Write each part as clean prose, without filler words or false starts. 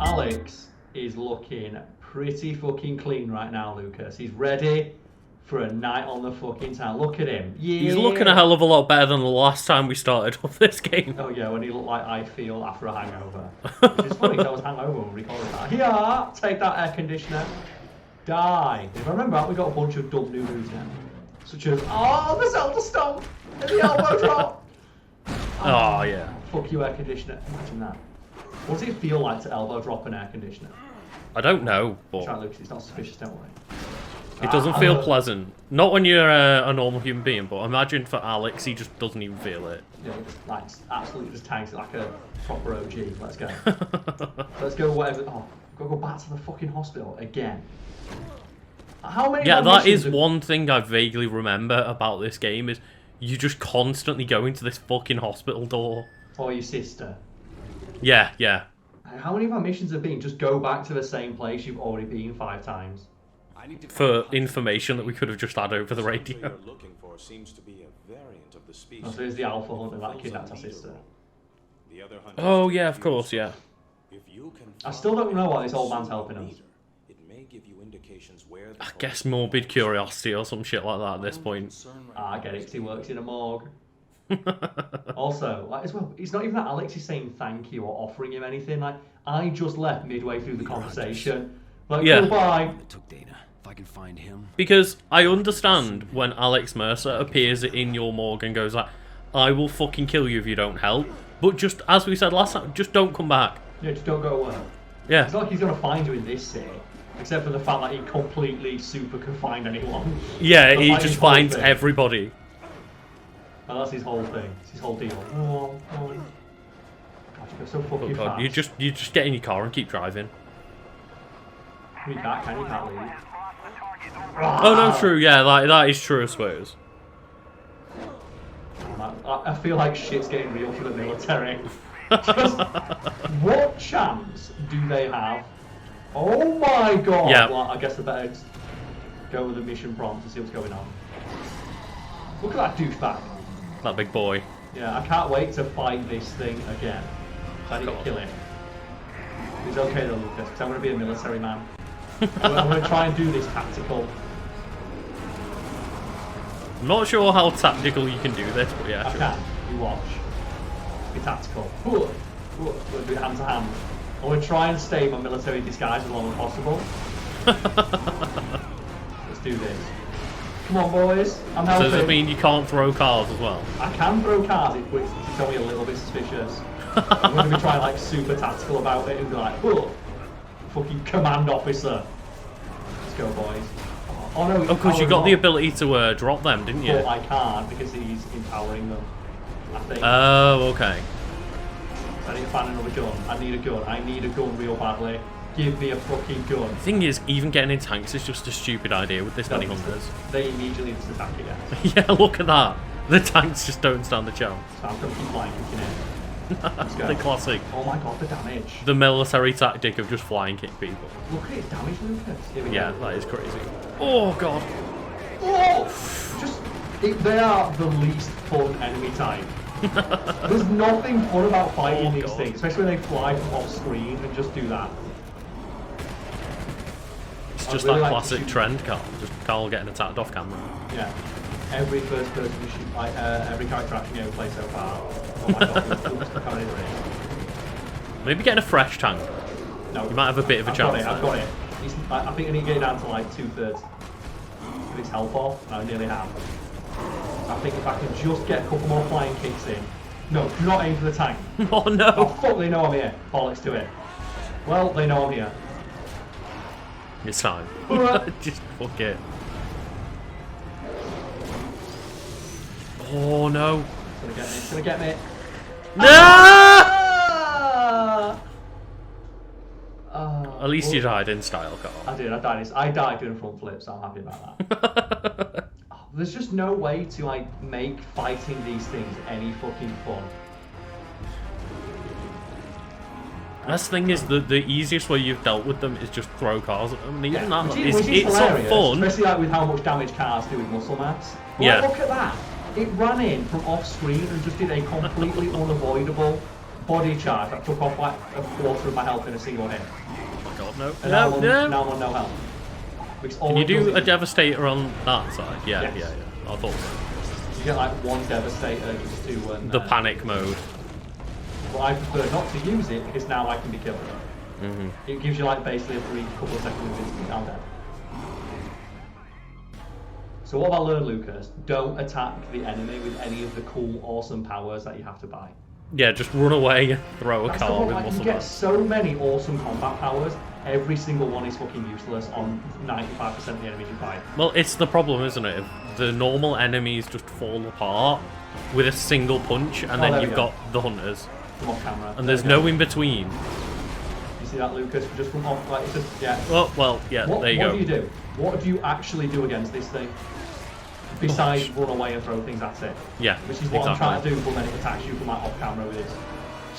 Alex is looking pretty fucking clean right now, Lucas. He's ready for a night on the fucking town. Look at him. Yeah. He's looking a hell of a lot better than the last time we started off this game. Oh yeah, when he looked like I feel after a hangover. Which is funny because I was hangover when we recorded that. Yeah, take that air conditioner. Die. If I remember, we got a bunch of dumb new moves now. Such as, the Zelda Stomp and the elbow drop. Oh, yeah. Fuck you, air conditioner. Imagine that. What does it feel like to elbow drop an air conditioner? I don't know, but... Try, Lucas, it's not suspicious, don't worry. It doesn't feel pleasant. Not when you're a normal human being, but imagine for Alex, he just doesn't even feel it. Yeah, like, absolutely just tanks it like a proper OG. Let's go. Let's go whatever... Oh, I've got to go back to the fucking hospital again. How many... Yeah, that is one thing I vaguely remember about this game, is you just constantly going to this fucking hospital door. Or your sister. Yeah, yeah. How many of our missions have been just go back to the same place you've already been 5 times? For information that we could have just had over the radio. Oh, so there's the alpha hunter that kidnapped our sister. Oh, yeah, of course, yeah. I still don't know why this old man's helping us. I guess morbid curiosity or some shit like that at this point. I get it, because he works in a morgue. Also, like, as well, it's not even that Alex is saying thank you or offering him anything. Like, I just left midway through the conversation. Like, yeah. Goodbye. Took Dana. If I can find him. Because I understand when Alex Mercer appears in your morgue and goes like, I will fucking kill you if you don't help. But just, as we said last time, just don't come back. Yeah, just don't go away. Yeah. It's not like he's going to find you in this city. Except for the fact that he completely super can find anyone. Yeah, he just finds everybody. And that's his whole thing. It's his whole deal. Oh. God, you go so fucking fast. You just get in your car and keep driving. You can't leave. Oh no, true, yeah, that is true, I suppose. I feel like shit's getting real for the military. Just, what chance do they have? Oh my god! Yeah. Well, I guess I better go with the mission prompt to see what's going on. Look at that douchebag. That big boy. Yeah, I can't wait to fight this thing again. So I need to kill him. It's okay though, Lucas, because I'm going to be a military man. I'm going to try and do this tactical. I'm not sure how tactical you can do this, but yeah, I sure. can. You watch. Be tactical. We'll do it hand to hand. I'm going to try and stay in my military disguise as long as possible. Let's do this. Come on, boys. I'm helping. So does it mean you can't throw cars as well? I can throw cars, which is only a little bit suspicious. I'm going to be trying like super tactical about it and be like, oh, fucking command officer. Let's go, boys. Oh no, Oh, because you got the ability to drop them, didn't you? But I can't because he's empowering them, I think. Oh, okay. So I need to find another gun. I need a gun real badly. Give me a fucking gun. The thing is, even getting in tanks is just a stupid idea with this many hunters. They immediately just attack again. Yeah, look at that. The tanks just don't stand a chance. So I'm going to keep flying kicking in. Let's go. The classic. Oh my god, the damage. The military tactic of just flying kick people. Look at his damage, Lucas. Here we Yeah, go. that is crazy. Oh, God. Oh! They are the least fun enemy type. There's nothing fun about fighting these things, especially when they fly from off screen and just do that. It's just really that classic trend, Carl. Just Carl getting attacked off camera. Yeah. Every first person shoot, like every character action game we play so far. Oh my god, coming in the ring. Maybe getting a fresh tank. No. You might have a bit of a chance. I've got it. I think I need to get it down to like 2/3. Get his health off, and I nearly have. I think if I can just get a couple more flying kicks in. No, do not aim for the tank. Oh no! Oh fuck, they know I'm here. Bollocks to it. Well, they know I'm here. It's time. Just fuck it. Oh no. It's gonna get me. No! At least you died in style, Carl. I did, I died doing a front flip, so I'm happy about that. There's just no way to like make fighting these things any fucking fun. That's the thing is, the easiest way you've dealt with them is just throw cars at them. And even that, Which is it's not fun. Especially like with how much damage cars do with muscle mass. But Yeah. Look at that. It ran in from off screen and just did a completely unavoidable body charge that took off like a quarter of my health in a single hit. Oh my god, no. And No, no. now I'm on no health. Because all Can you it does do a is Devastator on that side? Yeah, Yes. yeah. I thought so. you get like one Devastator just to... The panic mode. But I prefer not to use it because now I can be killed. Mm-hmm. It gives you like basically a free couple of seconds of instant I'm dead. So what have I learned, Lucas? Don't attack the enemy with any of the cool, awesome powers that you have to buy. Yeah, just run away and throw a That's the car one, with like, you muscle get mass. so many awesome combat powers, every single one is fucking useless on 95% of the enemies you fight. Well, it's the problem, isn't it? The normal enemies just fall apart with a single punch, and there then we you've go. got the hunters. Come off camera. And There there's we go. no in between. You see that, Lucas? Just from off, like, it's just, yeah. Oh, well, yeah, What, there you what go. do you do? What do you actually do against this thing? Besides run away and throw things at it. Yeah, Which is what I'm trying to do, but then it attacks you from like off camera with its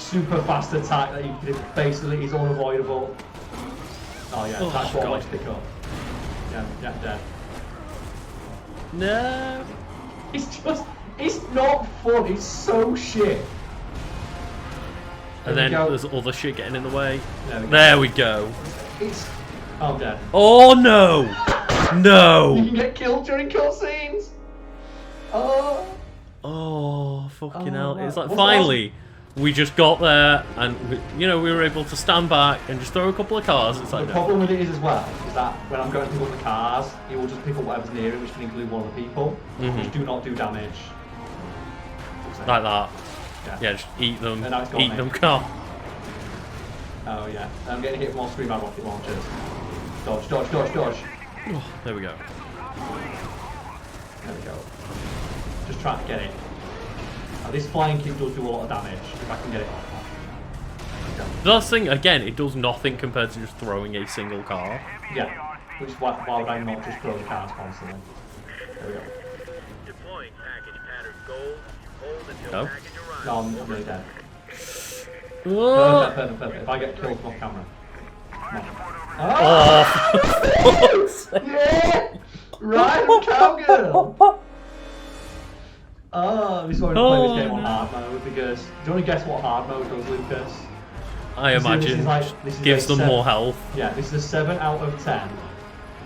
super fast attack that you basically is unavoidable. Oh yeah, Oh, that's what I God. like to pick up. Yeah, dead. No. It's not fun, it's so shit. And There we then go. there's other shit getting in the way. There we go. There we go. It's... Oh, I'm dead. Oh, no. No. You can get killed during cutscenes. Oh. Oh, fucking hell. wow. It's like, What's finally, we just got there and, we were able to stand back and just throw a couple of cars. It's like, The no. problem with it is as well, is that when I'm going to pick up the cars, it will just pick up whatever's near it, which can include one of the people, which do not do damage. Like that. Yeah. Yeah, just eat them. And now it's got Eat me. them, car. Oh yeah. I'm getting hit from off screen by rocket launchers. Dodge, dodge, dodge, dodge. Oh, there we go. There we go. Just trying to get it. Now, this flying kick does do a lot of damage, if I can get it off. That's the thing, again, it does nothing compared to just throwing a single car. Yeah. Which is why would I not just throw the cars constantly? There we go. Deploying package pattern gold. Hold until No. package arrives. No, I'm really dead. Oh, Perfect. If I get killed from off camera. Come oh. on. Yeah! Ride a cowgirl! Oh, this is why we don't play this game on hard mode, because do you want to guess what hard mode does, Lucas? I This is imagine like- this is gives a them 7. more health. Yeah, this is a 7 out of 10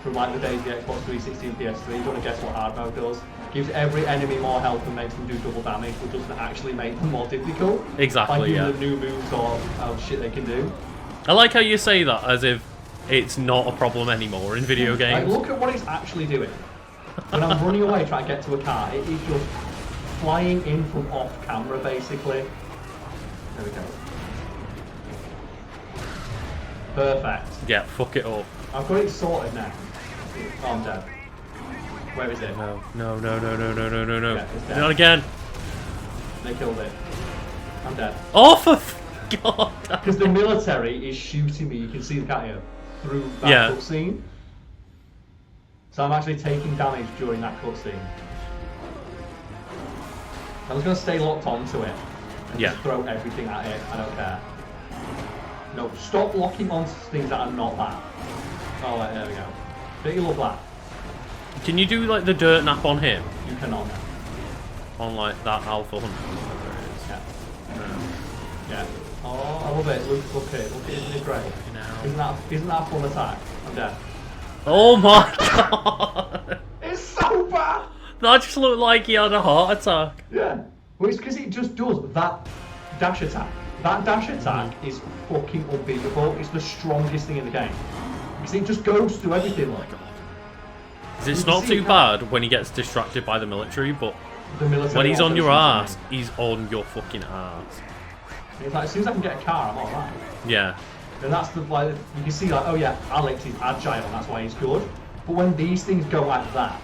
from like the days of the Xbox 360 and PS3. Do you want to guess what hard mode does? Gives every enemy more health and makes them do double damage, but doesn't actually make them more difficult. Exactly, Like yeah. the new moves or how shit they can do. I like how you say that as if it's not a problem anymore in video Like, games. look at what it's actually doing. When I'm running away trying to get to a car, it is just flying in from off camera, basically. There we go. Perfect. Yeah, fuck it up. I've got it sorted now. Oh, I'm dead. Where is it? No. Yeah, it's dead. Not again. They killed it. I'm dead. Oh, for God. Because the military is shooting me, you can see the cat here, through that Yeah. cutscene. So I'm actually taking damage during that cutscene. I'm just going to stay locked onto it. And Yeah. just throw everything at it, I don't care. No, stop locking onto things that are not that. Oh, right, there we go. Don't you love that? Can you do like the dirt nap on him? You cannot. On like that Alpha Hunter? Whatever it is. Yeah. Yeah. Oh, I love it. Look at it. Look at it. Isn't it great? Isn't that a fun attack? I'm dead. Oh my God. It's so bad! That just looked like he had a heart attack. Yeah. Well, it's because it just does that dash attack. That dash attack is fucking unbeatable. It's the strongest thing in the game. Because it just goes through everything like It's You not see too how- bad when he gets distracted by the military, but the military. when he's on also your shoots ass, me. he's on your fucking ass. It's like as soon as I can get a car, I'm alright. Yeah. And that's the like you can see like, oh yeah, Alex is agile and that's why he's good. But when these things go like that,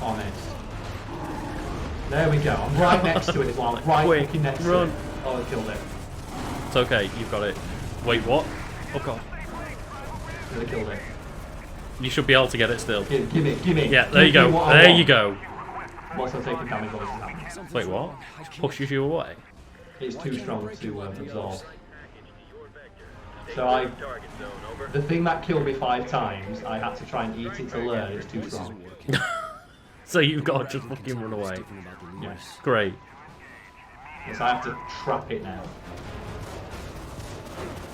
honest. There we go. I'm right next to it as well. I'm right Quick, fucking next run. to it. Oh, I killed it. It's okay, you've got it. Wait, what? Oh God. Really killed it. You should be able to get it still. Give me. Yeah, there you Give go. me what I There want. you go. What's I taking damage on this happening? Wait, what? Pushes you away. It's too strong to absorb. So the thing that killed me 5 times, I had to try and eat it to learn it's too strong. So you've got to just fucking run away. Yeah. Great. Yes, I have to trap it now.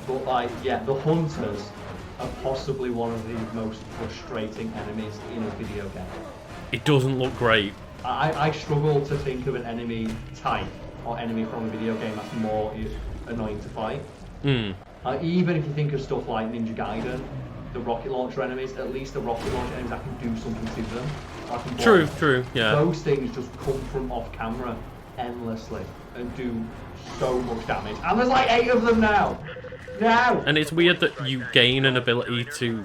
But like, yeah, the hunters are possibly one of the most frustrating enemies in a video game. It doesn't look great. I struggle to think of an enemy type or enemy from a video game that's more annoying to fight. Even if you think of stuff like Ninja Gaiden, the rocket launcher enemies, at least the rocket launcher enemies, I can do something to them. I can True, yeah. Those things just come from off camera endlessly and do so much damage. And there's like 8 of them now! And it's weird that you gain an ability to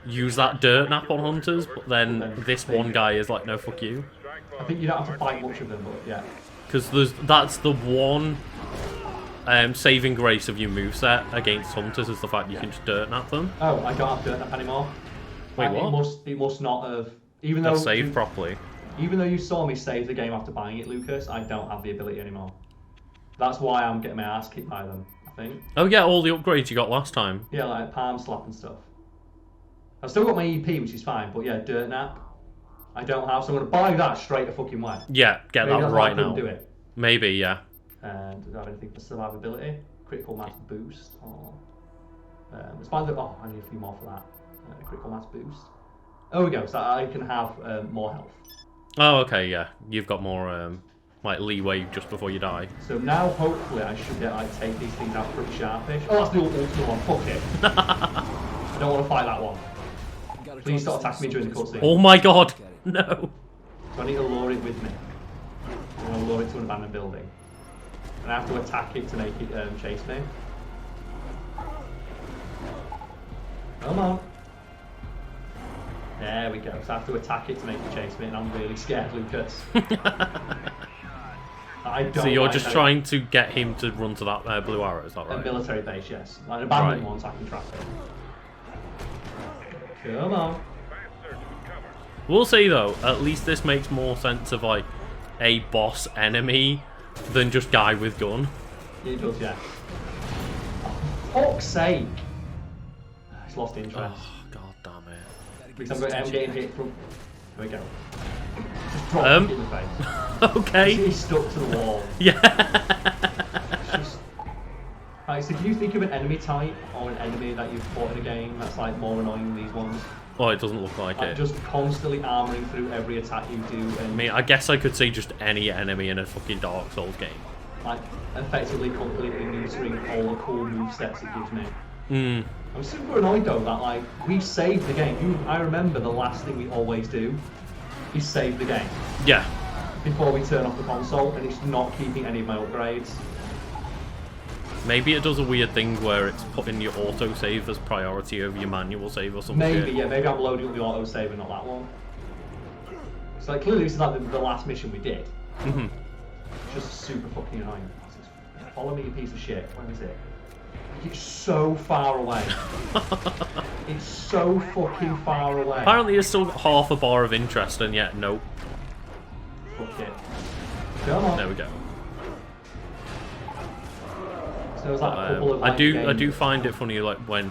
use that dirt nap on hunters, but then this one guy is like, no, fuck you. I think you don't have to fight much of them, but yeah. Because that's the one saving grace of your moveset against hunters is the fact you can just dirt nap them. Oh, I don't have dirt nap anymore. Wait, what? It must not have... Even though saved properly. Even though you saw me save the game after buying it, Lucas, I don't have the ability anymore. That's why I'm getting my ass kicked by them, I think. Oh yeah, all the upgrades you got last time. Yeah, like palm slap and stuff. I've still got my EP, which is fine, but yeah, dirt nap, I don't have, so I'm going to buy that straight a fucking way. Yeah, get Maybe that that's right why I now. couldn't do it. Maybe, yeah. And do I have anything for survivability? Critical mass boost, or... it's fine that... Oh, I need a few more for that. Critical mass boost. Oh, we go, so I can have more health. Oh, okay, yeah. You've got more, like, leeway just before you die. So now, hopefully, I should get, like, take these things out pretty sharpish. Oh, that's the ultimate one, fuck it. I don't want to fight that one. Please stop attacking me during the cutscene. Oh my god! No! So I need to lure it with me. I'm going to lure it to an abandoned building. And I have to attack it to make it chase me. Come on. There we go. So I have to attack it to make it chase me, and I'm really scared, Lucas. I don't So you're like just that. trying to get him to run to that blue arrow, is that A right? military base, yes. Like an abandoned Right. one, so I can trap it. Come on. We'll see though, at least this makes more sense of like a boss enemy than just guy with gun. It does, yeah. Oh, fuck's sake. It's lost interest. Oh, god damn it. Because I'm getting hit from... Here we go. Just drop it in the face. Okay. He's stuck to the wall. Yeah. It's just... Right, so can you think of an enemy type or an enemy that you've fought in a game that's like more annoying than these ones? Oh, it doesn't look like Like it. just constantly armoring through every attack you do and I mean, I guess I could say just any enemy in a fucking Dark Souls game. like effectively completely neutering all the cool movesets it gives me. I'm super annoyed though that like we saved the game. I remember the last thing we always do is save the game Yeah. before we turn off the console, and it's not keeping any of my upgrades. Maybe it does a weird thing where it's putting your autosave as priority over your manual save or something. Maybe, yeah, maybe I'm loading up the autosave and not that one. So like clearly this is like the last mission we did. It's just super fucking annoying. Follow me, you piece of shit. Where is it? It's so far away. It's so fucking far away. Apparently it's still got half a bar of interest and yet nope. Fuck it. Come on. There we go. So there's like a couple of I like, do find it funny like when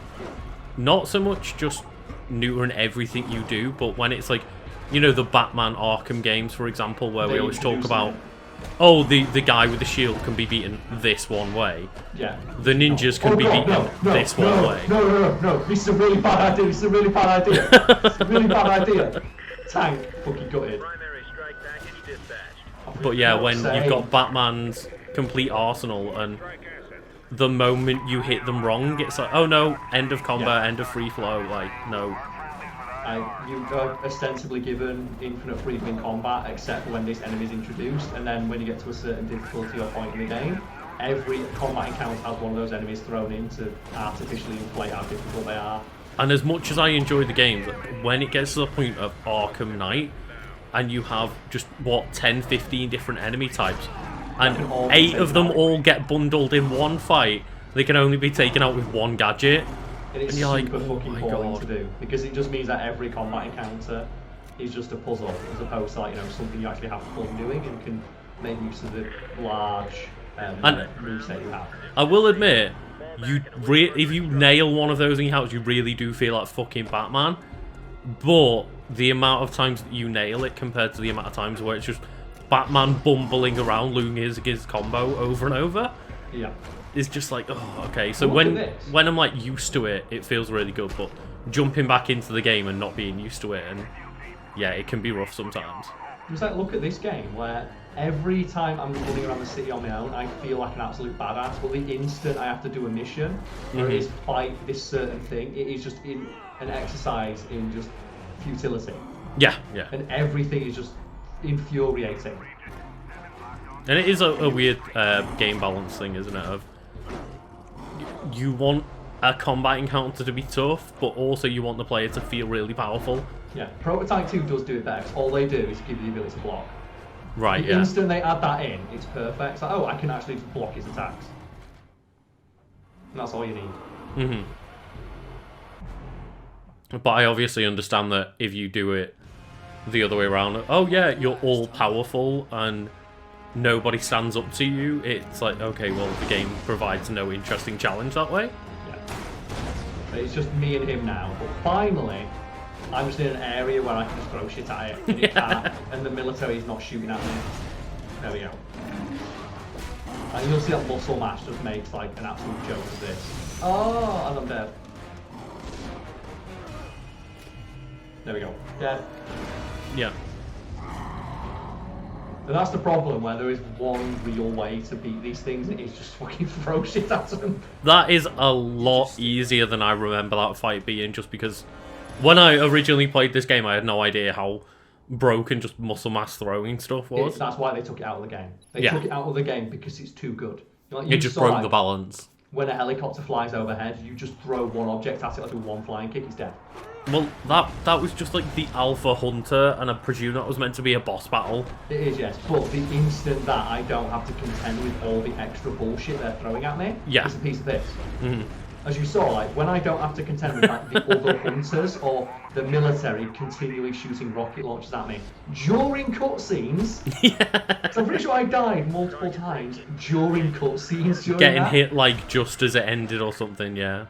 not so much just neutering everything you do, but when it's like, you know, the Batman Arkham games, for example, where we They always talk introduce about them. oh, the guy with the shield can be beaten this one way. Yeah. The ninjas can be beaten this one way. No, this is a really bad idea, this is a really bad idea. It's a really bad idea. Tank, fucking gutted. Primary strike package dispatched. But yeah, when you've got Batman's complete arsenal and the moment you hit them wrong, it's like, oh no, end of combat, end of free flow, like, no. You are ostensibly given infinite freedom in combat, except for when this enemy is introduced, and then when you get to a certain difficulty or point in the game, every combat encounter has one of those enemies thrown in to artificially inflate how difficult they are. And as much as I enjoy the game, when it gets to the point of Arkham Knight, and you have just, what, 10, 15 different enemy types, and 8 of them all get bundled in one fight, they can only be taken out with one gadget. And it's And you're super like, oh fucking my boring God. to do, because it just means that every combat encounter is just a puzzle, as opposed to like, you know, something you actually have fun doing and can make use of the large moveset you have. I will admit, if you nail one of those encounters, you really do feel like fucking Batman. But the amount of times that you nail it compared to the amount of times where it's just Batman bumbling around doing his combo over and over, Yeah. is just like, oh, okay. So Well, look at this. when I'm like used to it, it feels really good. But jumping back into the game and not being used to it, and yeah, it can be rough sometimes. It's like, look at this game where every time I'm running around the city on my own, I feel like an absolute badass. But the instant I have to do a mission, or it is fight this certain thing, it is just in an exercise in just futility. Yeah, yeah. And everything is just infuriating. And it is a weird game balance thing, isn't it? Of you want a combat encounter to be tough, but also you want the player to feel really powerful. Yeah, Prototype 2 does do it best. All they do is give you the ability to block. Right, The yeah. instant they add that in, it's perfect. It's like, oh, I can actually just block his attacks. And that's all you need. But I obviously understand that if you do it the other way around, oh yeah, you're all powerful and nobody stands up to you, it's like, okay, well, the game provides no interesting challenge that way. Yeah. But it's just me and him now. But finally, I'm just in an area where I can just throw shit at it. And, it can't, and the military is not shooting at me. There we go. And you'll see that muscle mash just makes like an absolute joke of this. Oh, and I'm dead. There we go. Dead. Yeah. And that's the problem, where there is one real way to beat these things, and it's just fucking throw shit at them. That is a lot easier than I remember that fight being, just because when I originally played this game, I had no idea how broken just muscle mass throwing stuff was. That's why they took it out of the game. They Yeah. took it out of the game because it's too good. Like, It just broke the balance. When a helicopter flies overhead, you just throw one object at it, like do one flying kick, it's dead. Well, that was just like the Alpha Hunter, and I presume that was meant to be a boss battle. It is, yes, but the instant that I don't have to contend with all the extra bullshit they're throwing at me, Yeah. it's a piece of this. As you saw, like, when I don't have to contend with like, the other hunters or the military continually shooting rocket launchers at me during cutscenes, Yeah. so I'm pretty sure I died multiple times during cutscenes. Getting hit like just as it ended or something, yeah.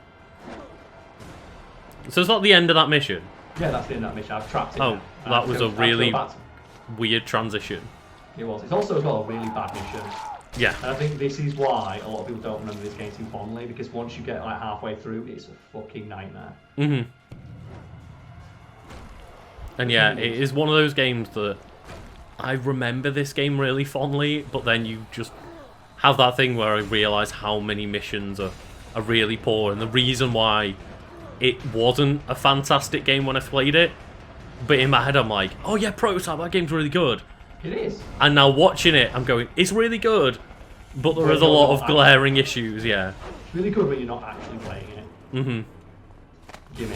So it's not the end of that mission. Yeah, that's the end of that mission. I've trapped it. Oh, now. that I have to was go- a I have to go really back to- weird transition. It was. It's also as well a really bad mission. Yeah. And I think this is why a lot of people don't remember this game too fondly, because once you get like halfway through, it's a fucking nightmare. And yeah, it is one of those games that I remember this game really fondly, but then you just have that thing where I realise how many missions are really poor, and the reason why it wasn't a fantastic game when I played it, but in my head I'm like, oh yeah, Prototype, that game's really good. It is. And now watching it, I'm going, it's really good, but there is a lot of glaring issues, yeah. It's really good when you're not actually playing it. Gimme.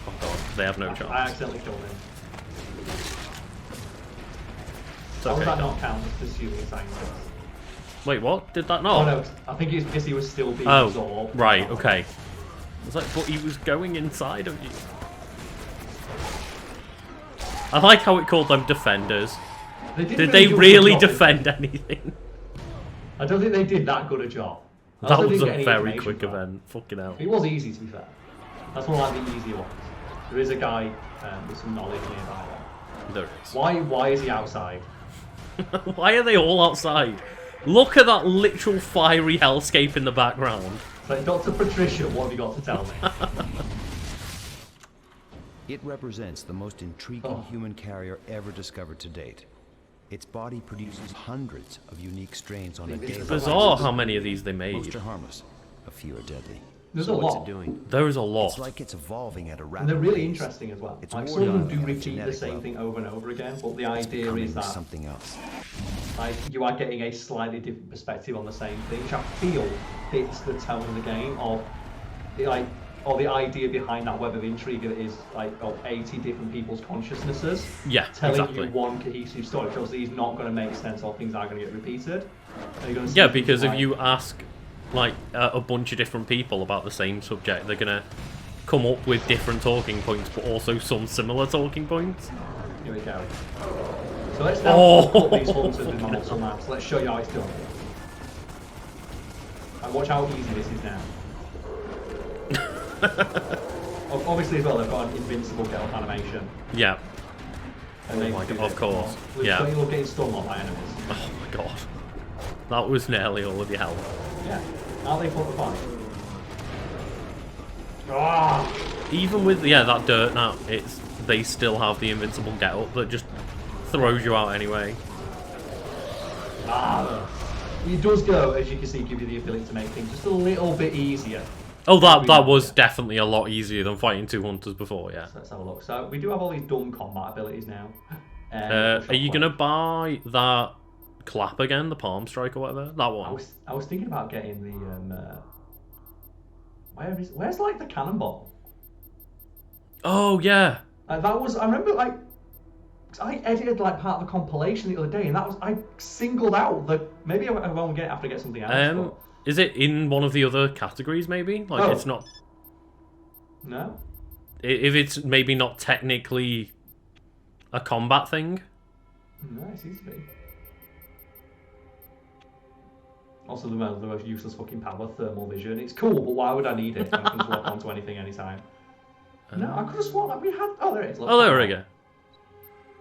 Oh god, they have no I chance. accidentally killed him. It's How okay. does that not count as pursuing scientists? Wait, what? Did that Oh not? no, I think it's because he was still being Oh, absorbed. right, okay. It's like, but he was going inside of you. I like how it called them defenders. Did they do a good really job. defend anything? I don't think they did that good a job. I That also was didn't a get any very information quick from it. event. Fucking hell. It was easy, to be fair. That's one of like, the easier ones. There is a guy with some knowledge nearby there. There is. Why is he outside? Why are they all outside? Look at that literal fiery hellscape in the background. It's like, Dr. Patricia, what have you got to tell me? It represents the most intriguing human carrier ever discovered to date. Its body produces hundreds of unique strains on a daily basis. Bizarre how many of these they made. Most are harmless, a few are deadly. There's so a what's lot. it doing? There is a lot. It's like it's evolving at a rapid And they're really pace. interesting as well. It's Like, more some of them done do at a repeat the genetic same level. thing over and over again, but the idea Becoming is that something else. like you are getting a slightly different perspective on the same thing, which I feel fits the tone of the game of the idea behind that web of intrigue that is like of 80 different people's consciousnesses. Yeah, telling exactly. you one cohesive story, which obviously is not going to make sense or things are going to get repeated. And you're gonna see Yeah, things because if like- you ask like a bunch of different people about the same subject, they're gonna come up with different talking points, but also some similar talking points. Here we go. So let's now put these hunters with my muscle maps. Let's show you how it's done. And watch how easy this is now. Obviously as well, they've got an invincible get-up animation. Yeah. And they my do God, of this. course. Look, Yeah. Don't you love getting stung on by enemies? Oh my god. That was nearly all of your health. Yeah. Aren't they fun to fight? Ah! Even with that dirt now, they still have the invincible get up that just throws you out anyway. Ah! It does go, as you can see, give you the ability to make things just a little bit easier. Oh, that was definitely a lot easier than fighting 2 hunters before, yeah. So let's have a look. So we do have all these dumb combat abilities now. Are you gonna buy that clap again, the palm strike or whatever? That one. I was thinking about getting the where's like the cannonball? Oh yeah. That was, I remember, like, I edited like part of the compilation the other day, and that was, I singled out the, maybe I won't get it after I get something else. Is it in one of the other categories maybe? Like it's not. No. If it's maybe not technically a combat thing. No, it seems to be. Also, the most useless fucking power, thermal vision. It's cool, but why would I need it? I can just walk onto anything anytime. No, I could have sworn that we had. Oh, there it is. Look, there we go.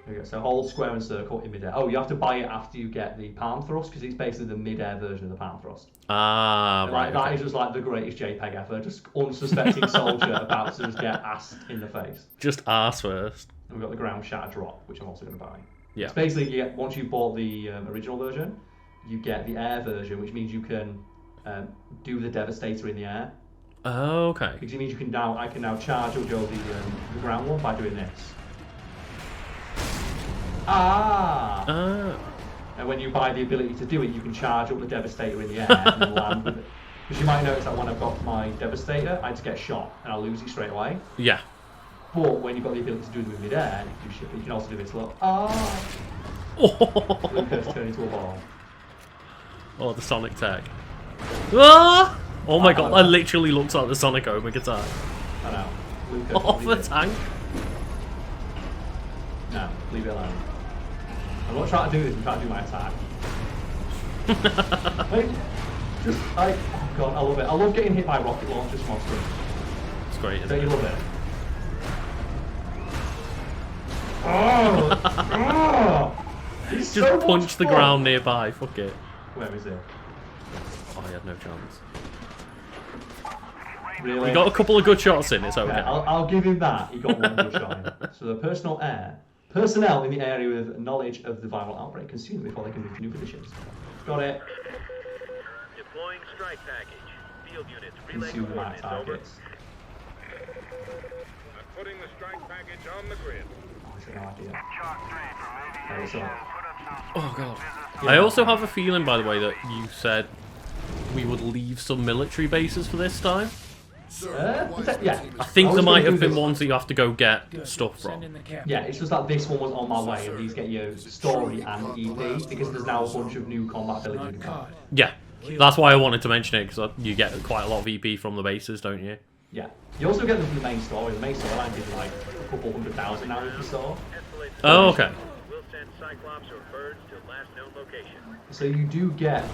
There we go. So hold square and circle in midair. Oh, you have to buy it after you get the palm thrust because it's basically the midair version of the palm thrust. Ah, right. That is just like the greatest JPEG ever. Just unsuspecting soldier about to just get assed in the face. Just ass first. And we've got the ground shatter drop, which I'm also going to buy. Yeah. It's basically once you've bought the original version, you get the air version, which means you can do the Devastator in the air. Oh, okay. Because it means you can I can now charge or go the ground one by doing this. Ah! And when you buy the ability to do it, you can charge up the Devastator in the air and then land with it. Because you might notice that when I've got my Devastator, I just get shot and I'll lose it straight away. Yeah. But when you've got the ability to do it with midair, you can do shit, but you can also do this look. Lucas turn into a ball. Oh, the Sonic tag. Ah! Oh my god, that literally looks like the Sonic Omega attack. I know. Lucas, Off the tank. No, leave it alone. I'm not trying to do this, I'm trying to do my attack. Oh god, I love it. I love getting hit by rocket launchers from off screen. It's great, isn't Don't it? you love it? Oh! Just so punch the ground nearby, fuck it. Where is it? Oh, he had no chance. Really? We got a couple of good shots in, it's okay. Yeah, I'll give him that. He got one good shot in. So the personnel in the area with knowledge of the viral outbreak consume it before they can move to new positions. Got it. Deploying strike package. Field units relay Consume the map coordinates, over. targets. I'm putting the strike package on the grid. Oh, I have no idea. Right, so, Oh god. I also have a feeling, by the way, that you said we would leave some military bases for this time. yeah. I think was there might gonna have do been this. ones that you have to go get stuff from. Yeah, it's just that this one was on my way, and these get you story and EP because there's now a bunch of new combat abilities. Yeah, that's why I wanted to mention it, because you get quite a lot of EP from the bases, don't you? Yeah. You also get them from the main story. The main storyline is like a couple 100,000 now if you saw. Oh, okay. We'll send Cyclops or birds to last known location. So you do get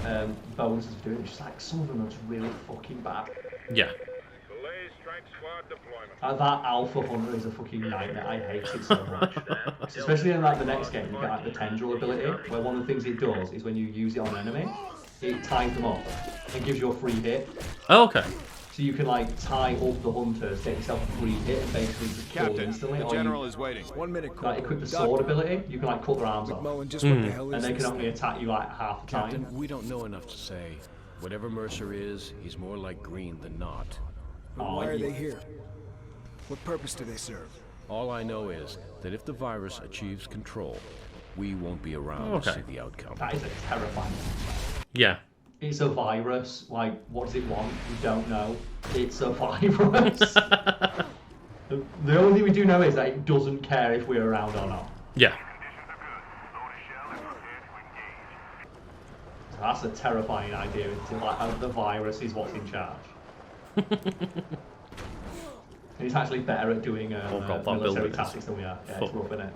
bonuses for doing it. Just like some of them are just really fucking bad. Yeah. Delay strike squad deployment. That Alpha Hunter is a fucking nightmare. I hate it so much. Especially in like the next game, you get like the tendril ability, where one of the things it does is when you use it on an enemy, it ties them up and gives you a free hit. Oh, okay. So you can like tie up the hunters, get yourself a free hit, and basically just kill them instantly. the or general you, is waiting. 1 minute. like equip the sword ability, you can like cut their arms off, McMullen, just what the hell and is they this can only thing? attack you like half the time. Captain, we don't know enough to say. Whatever Mercer is, he's more like Green than not. But Oh, why are yeah. they here? What purpose do they serve? All I know is that if the virus achieves control, we won't be around Okay. to see the outcome. That is a terrifying. Yeah. It's a virus. Like, what does it want? We don't know. It's a virus. The only thing we do know is that it doesn't care if we're around or not. Yeah. So that's a terrifying idea. It's like the virus is what's in charge. And it's actually better at doing God, that military building is tactics than we are. Yeah, it's fuck. rough, isn't it?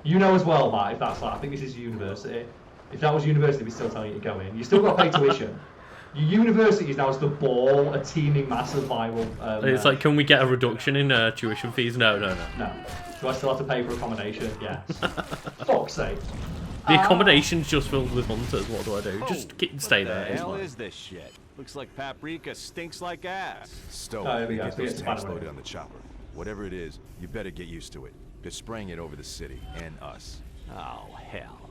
You know as well, Matt, if that's like, I think this is university. If that was university, we're still telling you to go in. You still got to pay tuition. Your university is now just a ball, a teeming mass of viral. It's like, can we get a reduction in tuition fees? No. No. Do I still have to pay for accommodation? Yes. Fuck's sake. The accommodation's just filled with hunters. What do I do? Just stay there. What the It's hell fine. is this shit? Looks like paprika stinks like ass. Stowe, Oh, here we go. get So we those get to tanks find a way. loaded on the chopper. Whatever it is, you better get used to it. They're spraying it over the city and us. Oh, hell.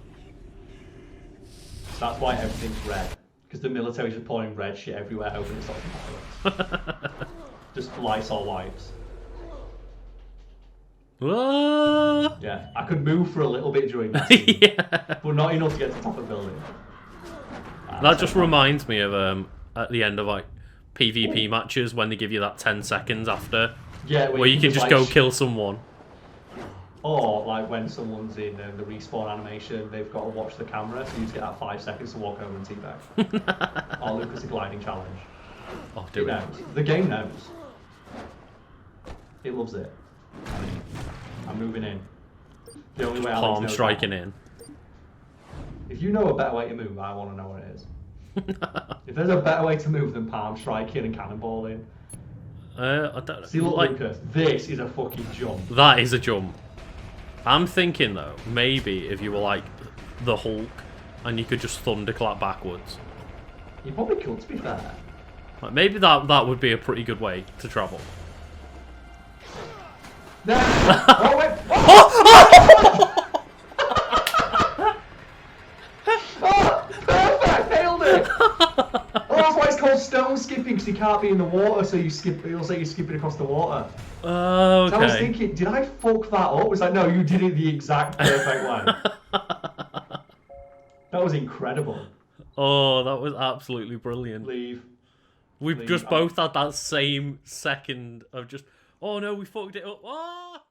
So that's why everything's red. Because the military's just pouring red shit everywhere, hoping it stops the Just Lysol wipes. Ah! Yeah, I could move for a little bit during that scene, Yeah. but not enough to get to the top of the building. That just reminds me of at the end of like PvP matches when they give you that 10 seconds after, Yeah, where you can just like, go kill someone. Or like when someone's in the respawn animation, they've got to watch the camera, so you just get that 5 seconds to walk over and teabag. Or Lucas' gliding challenge. Oh, It do it. knows. The game knows. It loves it. I'm moving in. The only way Alex Palm knows striking that. in. If you know a better way to move, I want to know what it is. If there's a better way to move than palm striking and cannonballing. I don't See, look, like, Lucas, this is a fucking jump. that is a jump. I'm thinking though, maybe if you were like the Hulk and you could just thunderclap backwards. You probably could, to be fair. Like, maybe that would be a pretty good way to travel. No! Oh, wait! Oh! Oh, perfect! Nailed it! Oh, that's why it's called stone skipping, because you can't be in the water, so you skip. It looks like you're skipping across the water. Oh, okay. So I was thinking, did I fuck that up? It was like, no, you did it the exact perfect way. That was incredible. Oh, that was absolutely brilliant. Leave. We've Leave. just both had that same second of just, oh no, we fucked it up. Ah!